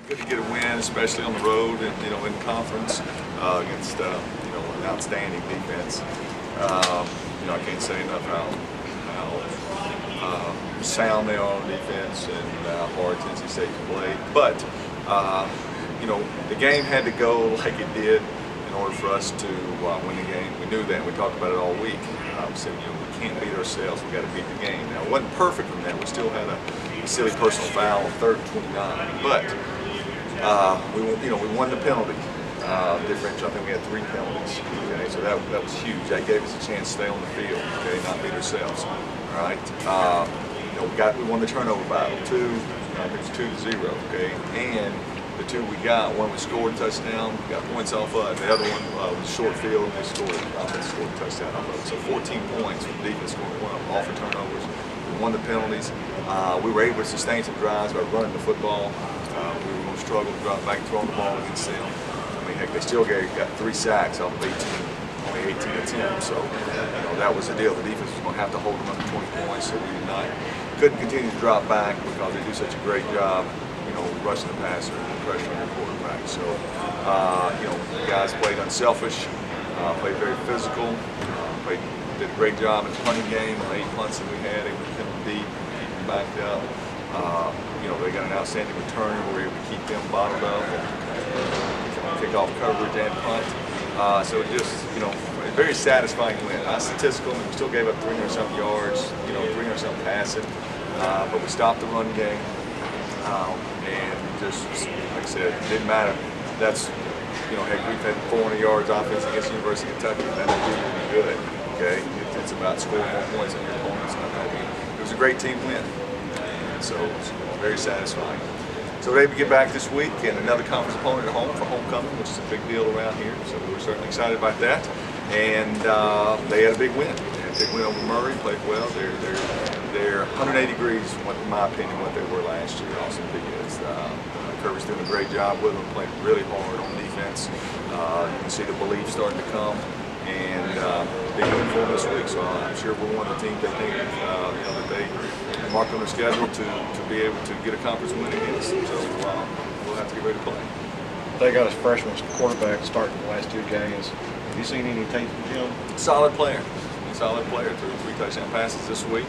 Good to get a win, especially on the road and in conference against an outstanding defense. I can't say enough how sound they are on defense and how hard Tennessee State played. But the game had to go like it did in order for us to win the game. We knew that. We talked about it all week. We said we can't beat ourselves. We got to beat the game. Now it wasn't perfect from that. We still had a silly personal foul on 3rd and 29, but. We won the penalty differential. I think we had 3 penalties. Okay, so that was huge. That gave us a chance to stay on the field. Okay, not beat ourselves. All right. We won the turnover battle. I think it was 2-0. Okay, and the 2 we got, one we scored a touchdown, got points off of, and the other one was short field, and they scored a touchdown off of it. So 14 points from the defense scored one off of turnovers. We won the penalties. We were able to sustain some drives by running the football. We were going to struggle to drop back and throw the ball against them. I mean, heck, they still got 3 sacks off of 18, only 18 attempts. So, that was the deal. The defense was going to have to hold them under 20 points, so we couldn't continue to drop back because they do such a great job, rushing the passer and pressuring the quarterback. So, the guys played unselfish, played very physical, did a great job in the punting game. On 8 punts that we had, they were coming deep, keeping them backed up. They got an outstanding returner. We were able to keep them bottled up, kick off coverage and punt. So it just, a very satisfying win. Not statistical, we still gave up 300-something yards, 300-something passing, but we stopped the run game. And just, like I said, it didn't matter. That's, heck, we've had 400 yards offense against University of Kentucky, and that would be good. Okay, it's about scoring more points than your opponents. It was a great team win. So it's very satisfying. So we're able to get back this week and another conference opponent at home for homecoming, which is a big deal around here. So we were certainly excited about that. And they had a big win. They had a big win over Murray, played well. They're 180 degrees, in my opinion, what they were last year. Austin Peay is. Kirby's doing a great job with them, playing really hard on defense. You can see the belief starting to come. And big win for them this week. So I'm sure we're one of the teams they think that they mark on their schedule to be able to get a conference win against. So we'll have to get ready to play. They got his freshman quarterback starting the last 2 games. Have you seen any tape from him? Solid player. Solid player. Threw 3 touchdown passes this week.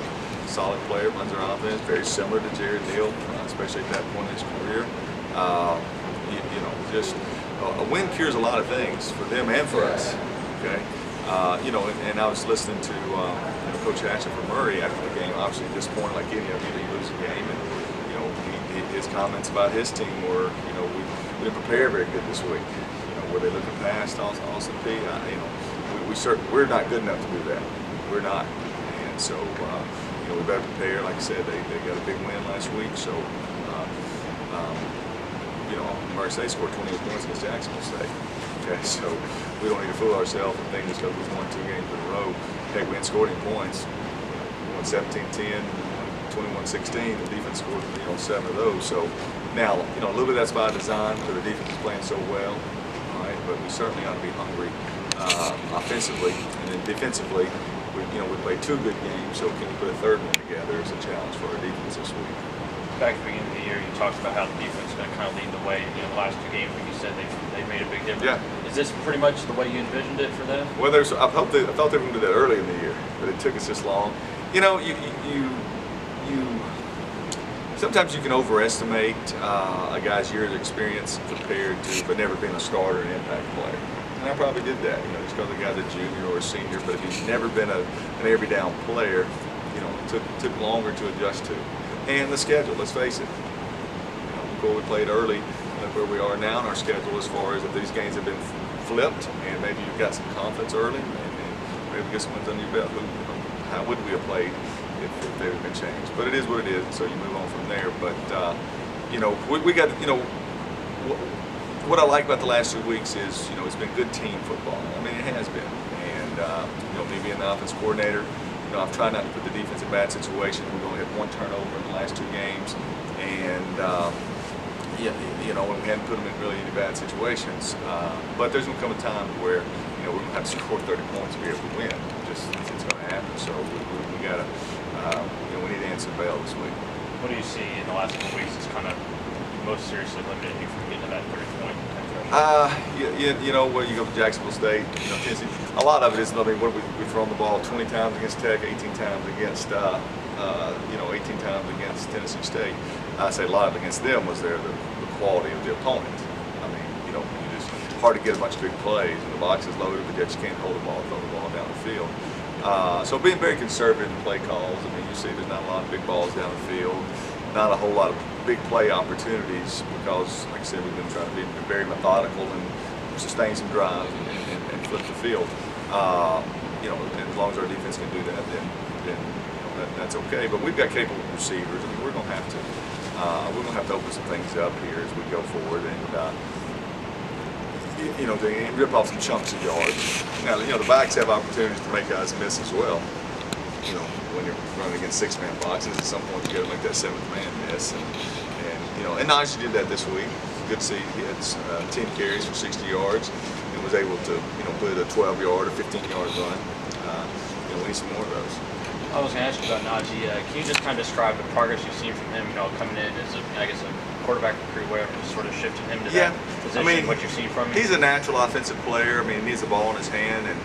Solid player, runs their offense. Very similar to Jared Neal, especially at that point in his career. Just a win cures a lot of things for them and for us. Okay. And I was listening to Coach Hatcher for Murray after the game. Obviously disappointed like any of you that you lose a game, and his comments about his team were, we didn't prepare very good this week. Were they looking past Austin Peay? We're not good enough to do that. We're not, and so we better prepare. Like I said, they got a big win last week, so Murray State scored 28 points against Jacksonville State. Okay, so we don't need to fool ourselves and think just because we've won 2 games in a row. Heck, we hadn't scored any points. We won 17-10, 21-16. The defense scored 7 of those. So now, a little bit of that's by design because the defense is playing so well. All right, but we certainly ought to be hungry offensively, and then defensively, we played 2 good games. So can we put a 3rd one together is a challenge for our defense this week. Back at the beginning of the year, you talked about how the defense is going to kind of lead the way. The last 2 games, when you said they made a big difference. Yeah. Is this pretty much the way you envisioned it for them? Well, I thought they were going to do that early in the year, but it took us this long. Sometimes you can overestimate a guy's years of experience compared to, but never been a starter and impact player. And I probably did that, just because the guy's a junior or a senior. But if he's never been an every down player, it took longer to adjust to. And the schedule, let's face it. Before we played early, look where we are now in our schedule as far as if these games have been flipped and maybe you've got some confidence early and maybe get some wins under your belt. How would we have played if they had been changed? But it is what it is, so you move on from there. But, we got, what I like about the last 2 weeks is, it's been good team football. I mean, it has been. And, me being the offense coordinator, I've tried not to put the defense in bad situations. We've only had 1 turnover in the last 2 games, and we hadn't put them in really any bad situations. But there's going to come a time where we're going to have to score 30 points to be able to win. It's going to happen. So we got to we need to answer the bell this week. What do you see in the last couple weeks that's kind of most seriously limited you from getting to that 30-point threshold? You know, where you go to Jacksonville State, you know, Tennessee, a lot of it is, I mean, what we've thrown the ball 20 times against Tech, 18 times against, 18 times against Tennessee State. I say a lot of it against them was the quality of the opponent. I mean, you know, it's hard to get a bunch of big plays, and the box is loaded, but yet you can't hold the ball, throw the ball down the field. So being very conservative in play calls. I mean, you see there's not a lot of big balls down the field, not a whole lot of big play opportunities because, like I said, we've been trying to be very methodical and sustain some drives and flip the field. You know, and as long as our defense can do that, then you know, that's okay. But we've got capable receivers. I mean, we're gonna have to open some things up here as we go forward, and you know, they rip off some chunks of yards. Now, you know, the backs have opportunities to make guys miss as well. You know, when you're running against 6-man boxes, at some point you got to make that 7th man miss. And you know, and Najee did that this week. Good to see he had 10 carries for 60 yards and was able to, you know, put a 12-yard or 15-yard run. You know, we need some more of those. I was going to ask you about Najee. Can you just kind of describe the progress you've seen from him? You know, coming in as I guess a quarterback recruit, whatever, just sort of shifting him to that position. I mean, what you've seen from him. He's a natural offensive player. I mean, he needs the ball in his hand, and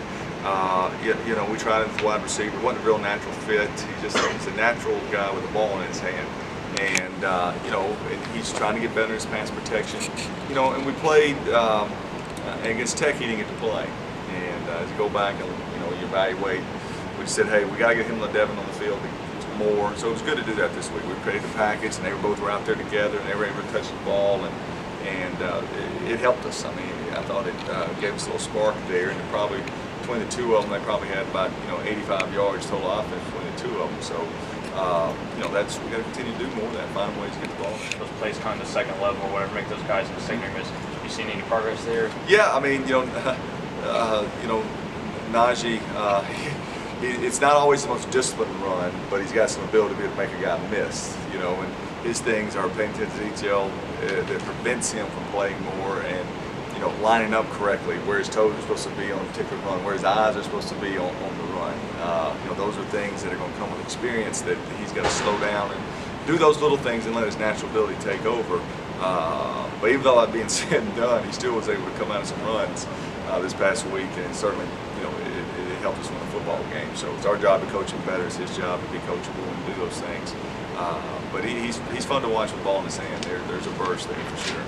you know, we tried him as wide receiver. Wasn't a real natural fit. He's a natural guy with the ball in his hand, and you know, and he's trying to get better in his pass protection. You know, and we played against Tech. He didn't get to play, and as you go back and you know, you evaluate, we said, hey, we got to get him and Devin on the field more. So it was good to do that this week. We created the package, and they were both out there together, and they were able to touch the ball, and it helped us. I mean, I thought it gave us a little spark there, and probably between the two of them, they probably had about 85 yards total offense between the two of them. So you know, we got to continue to do more of that, find ways to get the ball. Those plays kind of the second level or whatever, make those guys in the secondary miss. You seen any progress there? Yeah, I mean, you know, Najee. It's not always the most disciplined run, but he's got some ability to make a guy miss, you know, and his things are paying attention to detail that prevents him from playing more and, you know, lining up correctly where his toes are supposed to be on a particular run, where his eyes are supposed to be on the run. You know, those are things that are going to come with experience that he's got to slow down and do those little things and let his natural ability take over. But even though that being said and done, he still was able to come out of some runs this past week, and certainly, you know, it helped us win a football game. So it's our job to coach him better. It's his job to be coachable and do those things. But he's fun to watch with the ball in his hand. There's a burst there for sure.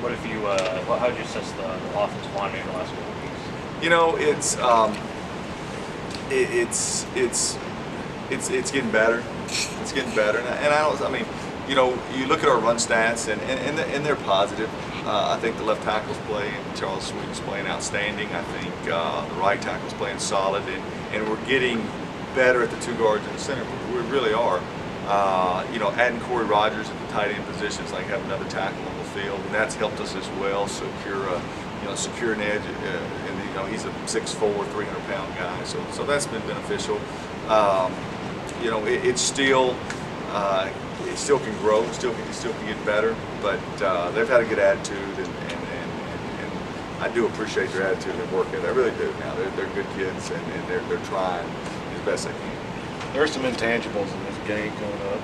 What if you? How would you assess the offensive line in the last couple of weeks? You know, it's getting better. It's getting better, and I mean, you know, you look at our run stats, and they're positive. I think the left tackle's playing, Charles Sweeten's playing outstanding. I think the right tackle's playing solid, and we're getting better at the 2 guards in the center. We really are. You know, adding Corey Rogers at the tight end positions, like have another tackle on the field, and that's helped us as well. Secure an edge, and you know, he's a 6'4", 300-pound guy, so that's been beneficial. You know, it still can grow, it still can get better, but they've had a good attitude, and I do appreciate their attitude and work ethic. I really do. Now they're good kids, and they're trying as best they can. There's some intangibles in this game coming up.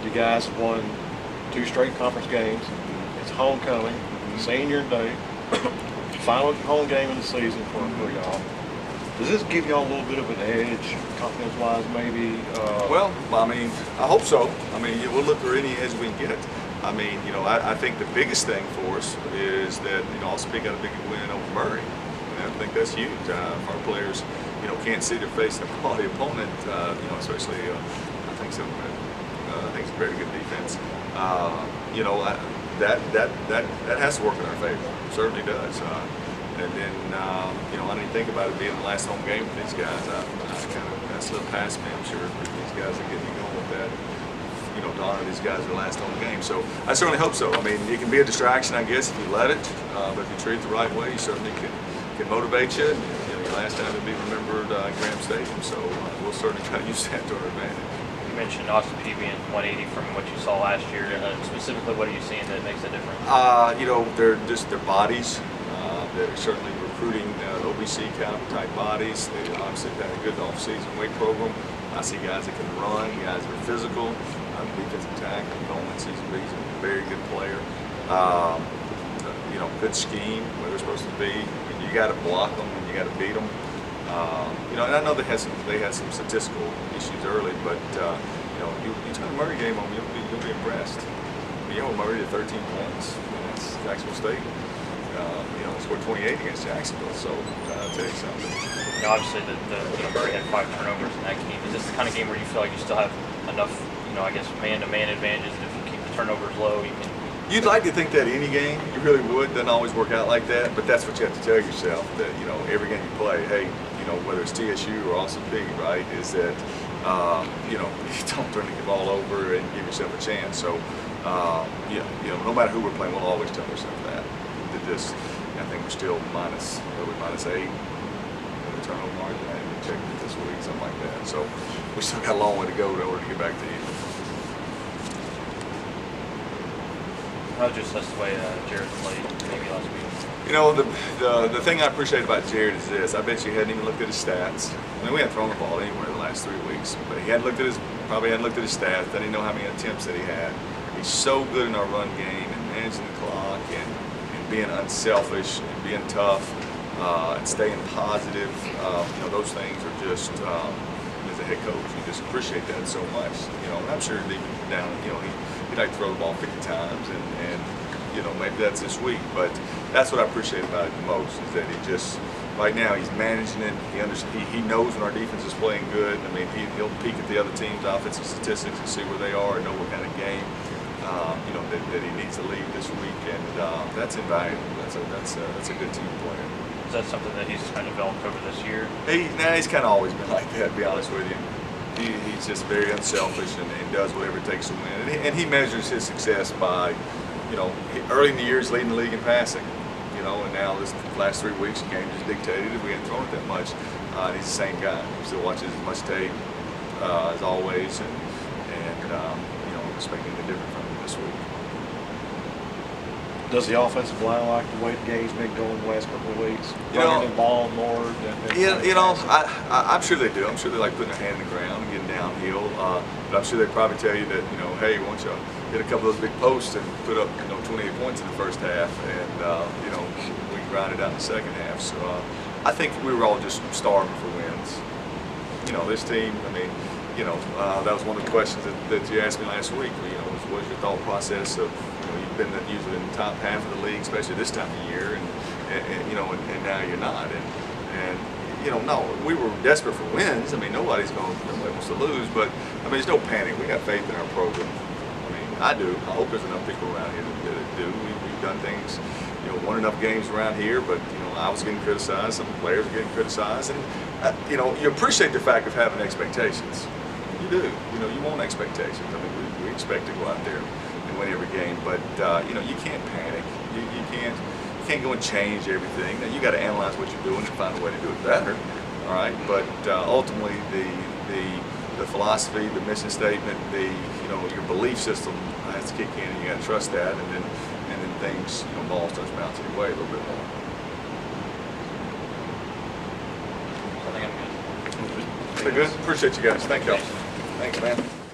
You guys have won 2 straight conference games. It's homecoming, senior day, final home game of the season for y'all. Does this give y'all a little bit of an edge, confidence-wise, maybe? Well, I mean, I hope so. I mean, we'll look for any edge we can get. I mean, you know, I think the biggest thing for us is that, you know, Austin Peay got a big win over Murray. And I think that's huge. If our players, you know, can't see they're facing a quality opponent, you know, especially, I think it's a very good defense. You know, that has to work in our favor. It certainly does. And then, you know, I didn't think about it being the last home game for these guys. That slipped past me. I'm sure these guys are getting going with that. You know, to honor these guys their last home game. So I certainly hope so. I mean, it can be a distraction, I guess, if you let it. But if you treat it the right way, you certainly can motivate you. And, you know, your last time to be remembered Graham Stadium. So we'll certainly try to use that to our advantage. You mentioned Austin Peay being 180 from what you saw last year. Specifically, what are you seeing that makes a difference? You know, they're just their bodies. They're certainly recruiting OBC kind of type bodies. They obviously had a good off-season weight program. I see guys that can run, guys that are physical. defensive tackle. Coleman sees him, he's a very good player. You know, good scheme where they're supposed to be. I mean, you got to block them and you got to beat them. You know, and I know they had some statistical issues early, but you know, you turn the Murray game on, you'll be impressed. You know, Murray did 13 points against Jacksonville State. You know, scored 28 against Jacksonville. So I'll tell you something. You know, obviously, Murray had 5 turnovers in that game. Is this the kind of game where you feel like you still have enough, you know, I guess, man-to-man advantages? If you keep the turnovers low, you can. You'd like to think that any game, you really would. Doesn't always work out like that, but that's what you have to tell yourself, that, you know, every game you play, hey, you know, whether it's TSU or Austin Peay, right, is that, you know, you don't turn the ball over and give yourself a chance. So, you know, no matter who we're playing, we'll always tell ourselves that. I think we're still minus 8 in the turnover margin. I haven't checked it this week, something like that. So we still got a long way to go in order to get back to even. How just that's the way Jared played maybe last week? You know, the thing I appreciate about Jared is this. I bet you hadn't even looked at his stats. I mean, we hadn't thrown the ball anywhere the last 3 weeks, but he probably hadn't looked at his stats. Didn't know how many attempts that he had. He's so good in our run game and managing the clock and being unselfish and being tough and staying positive. You know, those things are just, as a head coach, you just appreciate that so much. You know, and I'm sure deep down, you know, he'd like to throw the ball 50 times and you know, maybe that's this week, but that's what I appreciate about it the most, is that he just, right now, he's managing it. He knows when our defense is playing good. I mean, he'll peek at the other team's offensive statistics and see where they are and know what kind of game, you know, that he needs to lead this week, and that's invaluable. That's a good team player. Is that something that he's kind of developed over this year? He's kind of always been like that, to be honest with you. He's just very unselfish and does whatever it takes to win. And he measures his success by, you know, early in the year he's leading the league in passing. You know, and now this last 3 weeks the game just dictated it. We hadn't thrown it that much. And he's the same guy. He still watches as much tape as always, and you know, I'm expecting anything different from him this week. Does the offensive line like the way the game's been going the last couple of weeks? You know, running the ball more than you know, I'm sure they do. I'm sure they like putting their hand in the ground and getting downhill. But I'm sure they probably tell you that, you know, hey, why don't you get a couple of those big posts and put up, you know, 28 points in the first half, and you know, we can grind it out in the second half. So I think we were all just starving for wins. You know, this team. I mean, you know, that was one of the questions that you asked me last week. You know, what was your thought process of, you know, you've been usually in the top half of the league, especially this time of year, and you know, and now you're not, and you know, no, we were desperate for wins. I mean, nobody wants to lose, but I mean, there's no panic. We got faith in our program. I mean, I do. I hope there's enough people around here that do. We've done things, you know, won enough games around here, but you know, I was getting criticized. Some players are getting criticized, and you know, you appreciate the fact of having expectations. You do. You know, you want expectations. I mean, we expect to go out there and win every game, but you know, you can't panic. You can't go and change everything. Now, you got to analyze what you're doing and find a way to do it better. All right, but ultimately, the philosophy, the mission statement, you know, your belief system has to kick in, and you got to trust that, and then things, you know, ball starts bouncing your way a little bit more. I think I'm good. Pretty good. Appreciate you guys. Thank y'all. Thanks, man.